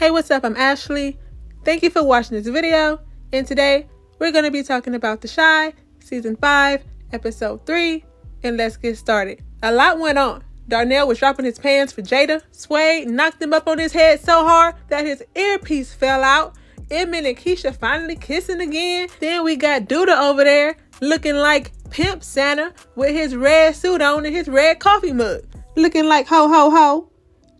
Hey, what's up? I'm Ashley. Thank you for watching this video. And today, we're going to be talking about The Chi, Season 5, Episode 3. And let's get started. A lot went on. Darnell was dropping his pants for Jada. Sway knocked him up on his head so hard that his earpiece fell out. Emmett and Keisha finally kissing again. Then we got Duda over there looking like Pimp Santa with his red suit on and his red coffee mug. Looking like ho ho ho.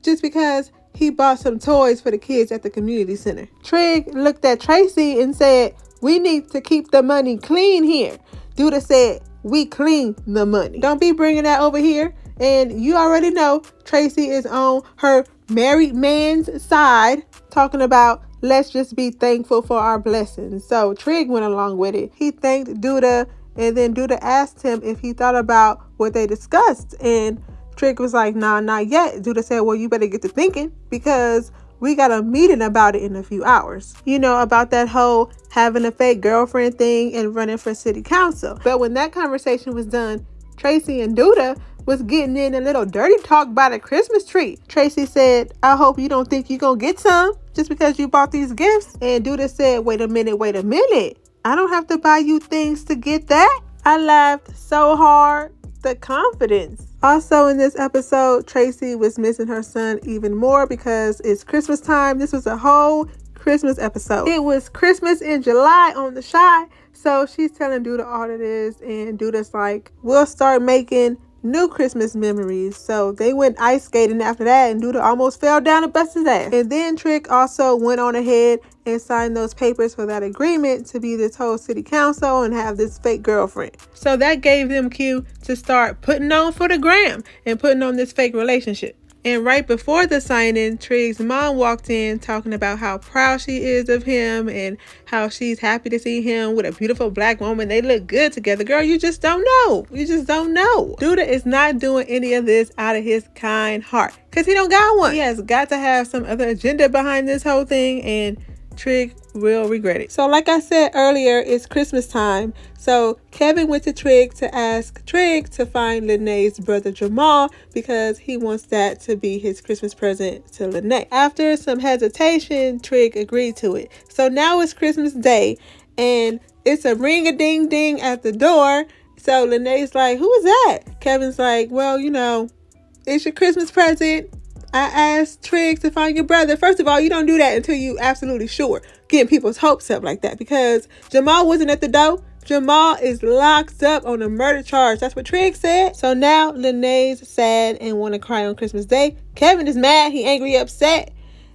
Just because he bought some toys for the kids at the community center. Trig looked at Tracy and said, "We need to keep the money clean here." Duda said, "We clean the money. Don't be bringing that over here." And you already know Tracy is on her married man's side, talking about let's just be thankful for our blessings. So Trig went along with it. He thanked Duda, and then Duda asked him if he thought about what they discussed. And Trig was like, "Nah, not yet." Duda said, "Well, you better get to thinking because we got a meeting about it in a few hours." You know, about that whole having a fake girlfriend thing and running for city council. But when that conversation was done, Tracy and Duda was getting in a little dirty talk by the Christmas tree. Tracy said, "I hope you don't think you're going to get some just because you bought these gifts." And Duda said, wait a minute. I don't have to buy you things to get that." I laughed so hard. The confidence. Also in this episode, Tracy was missing her son even more because it's Christmas time. This was a whole Christmas episode. It was Christmas in July on The Chi. So she's telling Duda all of this, and Duda's like, "We'll start making new Christmas memories." So they went ice skating after that, and Duda almost fell down and busted his ass. And then Trick also went on ahead and signed those papers for that agreement to be this whole city council and have this fake girlfriend. So that gave them cue to start putting on for the gram and putting on this fake relationship. And right before the signing, Trig's mom walked in talking about how proud she is of him and how she's happy to see him with a beautiful black woman. They look good together. Girl, you just don't know. You just don't know. Duda is not doing any of this out of his kind heart because he don't got one. He has got to have some other agenda behind this whole thing, and Trig will regret it. So like I said earlier, it's Christmas time. So Kevin went to Trig to ask Trig to find Lene's brother Jamal because he wants that to be his Christmas present to Lene. After some hesitation, Trig agreed to it. So now it's Christmas Day and it's a ring-a-ding-ding at the door. So Lene's like, "Who is that?" Kevin's like, "Well, you know, it's your Christmas present. I asked Trig to find your brother." First of all, you don't do that until you absolutely sure. Getting people's hopes up like that because Jamal wasn't at the door. Jamal is locked up on a murder charge. That's what Trig said. So now Lene's sad and want to cry on Christmas Day. Kevin is mad. He angry, upset.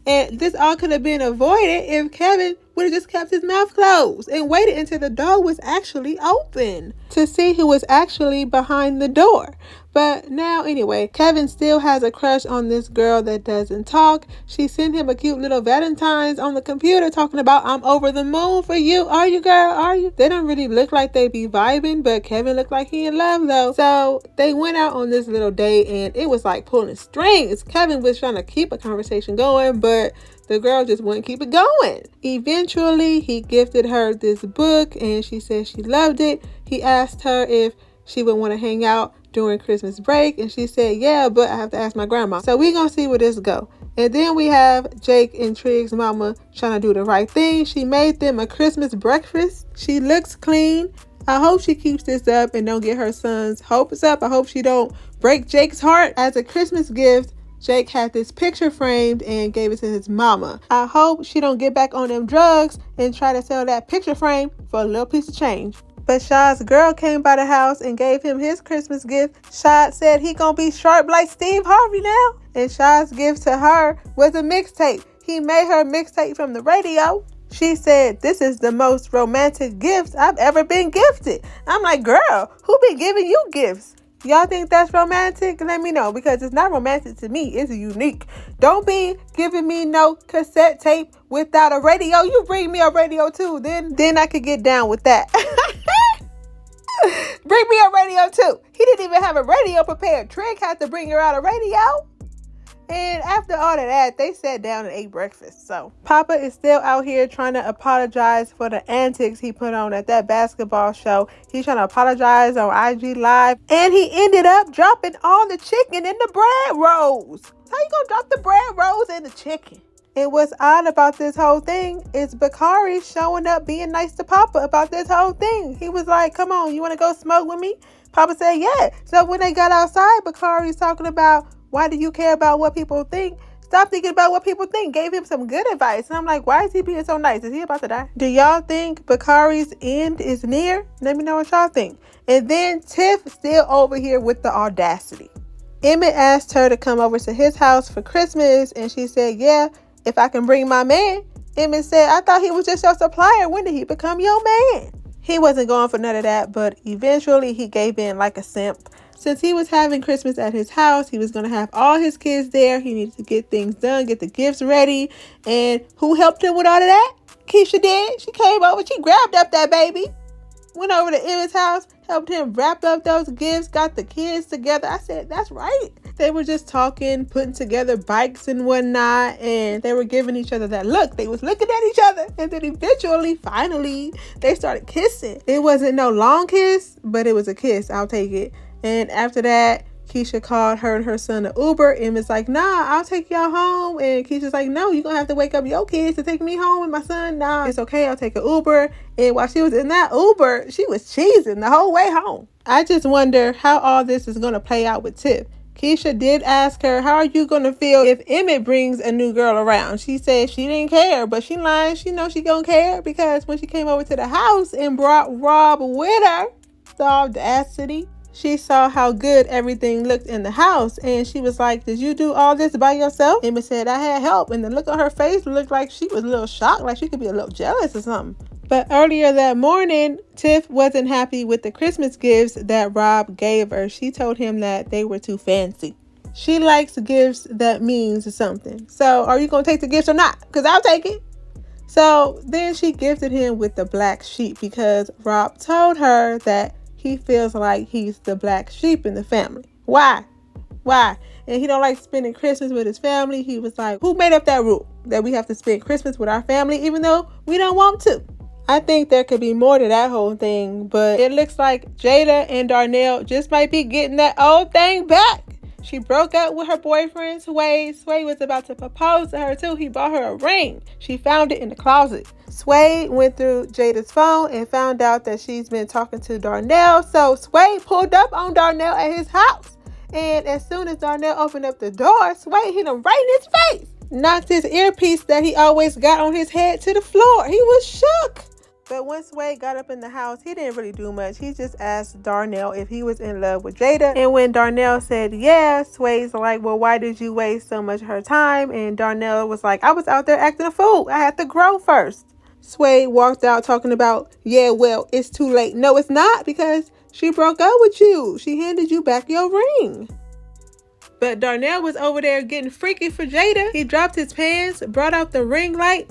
And this all could have been avoided if Kevin would have just kept his mouth closed and waited until the door was actually open to see who was actually behind the door. But now, anyway, Kevin still has a crush on this girl that doesn't talk. She sent him a cute little Valentine's on the computer talking about, "I'm over the moon for you. Are you, girl? Are you?" They don't really look like they be vibing, but Kevin looked like he in love, though. So they went out on this little date, and it was like pulling strings. Kevin was trying to keep a conversation going, but the girl just wouldn't keep it going. Eventually, he gifted her this book, and she said she loved it. He asked her if she would want to hang out during Christmas break, and she said, "Yeah, but I have to ask my grandma." So we're gonna see where this go. And then we have Jake and Trig's mama trying to do the right thing. She made them a Christmas breakfast. She looks clean. I hope she keeps this up and don't get her son's hopes up. I hope she don't break Jake's heart. As a Christmas gift, Jake had this picture framed and gave it to his mama. I hope she don't get back on them drugs and try to sell that picture frame for a little piece of change. But Shad's girl came by the house and gave him his Christmas gift. Shad said he gonna be sharp like Steve Harvey now. And Shad's gift to her was a mixtape. He made her a mixtape from the radio. She said, "This is the most romantic gift I've ever been gifted." I'm like, girl, who been giving you gifts? Y'all think that's romantic? Let me know, because it's not romantic to me. It's unique. Don't be giving me no cassette tape without a radio. You bring me a radio too. Then I could get down with that. Bring me a radio too. He didn't even have a radio prepared. Trig had to bring her out a radio. And after all of that, they sat down and ate breakfast. So Papa is still out here trying to apologize for the antics he put on at that basketball show. He's trying to apologize on IG Live. And he ended up dropping all the chicken in the bread rolls. How you gonna drop the bread rolls in the chicken? And what's odd about this whole thing is Bakari showing up being nice to Papa about this whole thing. He was like, come on, you want to go smoke with me? Papa said, yeah. So when they got outside, Bakari's talking about, why do you care about what people think? Stop thinking about what people think. Gave him some good advice. And I'm like, why is he being so nice? Is he about to die? Do y'all think Bakari's end is near? Let me know what y'all think. And then Tiff still over here with the audacity. Emmett asked her to come over to his house for Christmas. And she said, yeah, if I can bring my man. Emmett said, I thought he was just your supplier. When did he become your man? He wasn't going for none of that, but eventually he gave in like a simp. Since he was having Christmas at his house, he was going to have all his kids there. He needed to get things done, get the gifts ready. And who helped him with all of that? Keisha did. She came over. She grabbed up that baby. Went over to Emmett's house, helped him wrap up those gifts, got the kids together. I said, that's right. They were just talking, putting together bikes and whatnot, and they were giving each other that look. They was looking at each other, and then eventually, finally, they started kissing. It wasn't no long kiss, but it was a kiss. I'll take it. And after that, Keisha called her and her son an Uber. Emmett's like, nah, I'll take y'all home. And Keisha's like, no, you're going to have to wake up your kids to take me home with my son. Nah, it's okay. I'll take an Uber. And while she was in that Uber, she was cheesing the whole way home. I just wonder how all this is going to play out with Tiff. Keisha did ask her, how are you going to feel if Emmett brings a new girl around? She said she didn't care, but she lying. She knows she going to care because when she came over to the house and brought Rob with her, the audacity. She saw how good everything looked in the house, and she was like, did you do all this by yourself? Emmett said, I had help, and the look on her face looked like she was a little shocked, like she could be a little jealous or something. But earlier that morning, Tiff wasn't happy with the Christmas gifts that Rob gave her. She told him that they were too fancy. She likes gifts that means something. So are you going to take the gifts or not? Because I'll take it. So then she gifted him with the black sheep because Rob told her that he feels like he's the black sheep in the family. Why? And he don't like spending Christmas with his family. He was like, who made up that rule that we have to spend Christmas with our family even though we don't want to? I think there could be more to that whole thing, but it looks like Jada and Darnell just might be getting that old thing back. She broke up with her boyfriend, Sway. Sway was about to propose to her too. He bought her a ring. She found it in the closet. Sway went through Jada's phone and found out that she's been talking to Darnell. So Sway pulled up on Darnell at his house. And as soon as Darnell opened up the door, Sway hit him right in his face. Knocked his earpiece that he always got on his head to the floor. He was shook. But when Sway got up in the house, he didn't really do much. He just asked Darnell if he was in love with Jada. And when Darnell said yeah, Sway's like, well, why did you waste so much of her time? And Darnell was like, I was out there acting a fool. I had to grow first. Sway walked out talking about, yeah, well, it's too late. No, it's not, because she broke up with you. She handed you back your ring. But Darnell was over there getting freaky for Jada. He dropped his pants, brought out the ring light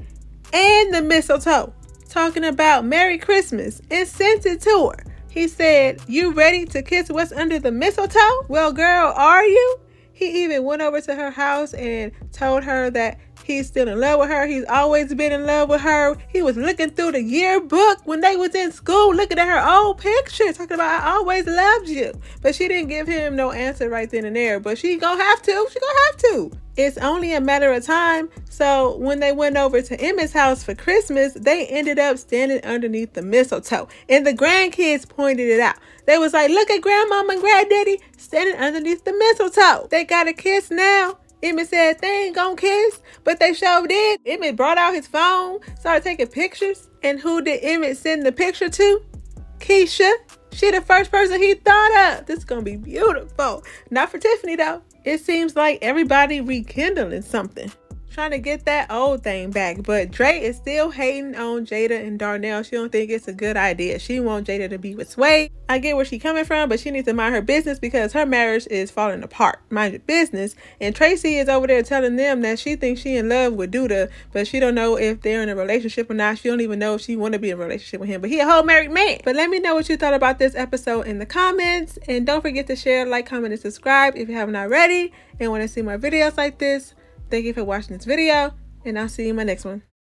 and the mistletoe, talking about Merry Christmas, and sent it to her. He said, you ready to kiss what's under the mistletoe? Well, girl, are you? He even went over to her house and told her that he's still in love with her. He's always been in love with her. He was looking through the yearbook when they was in school, looking at her old picture, talking about, I always loved you. But she didn't give him no answer right then and there. But she gonna have to. She gonna have to. It's only a matter of time. So when they went over to Emmett's house for Christmas, they ended up standing underneath the mistletoe. And the grandkids pointed it out. They was like, look at grandmama and granddaddy standing underneath the mistletoe. They got a kiss now. Emmett said they ain't gonna kiss, but they sure did. Emmett brought out his phone, started taking pictures. And who did Emmett send the picture to? Keisha. She the first person he thought of. This is gonna be beautiful. Not for Tiffany though. It seems like everybody rekindling something, trying to get that old thing back. But Dre is still hating on Jada and Darnell. She don't think it's a good idea. She wants Jada to be with Sway. I get where she's coming from, but she needs to mind her business because her marriage is falling apart. Mind your business. And Tracy is over there telling them that she thinks she in love with Duda, but she don't know if they're in a relationship or not. She don't even know if she want to be in a relationship with him, but he a whole married man. But let me know what you thought about this episode in the comments. And don't forget to share, like, comment, and subscribe if you haven't already and want to see more videos like this. Thank you for watching this video, and I'll see you in my next one.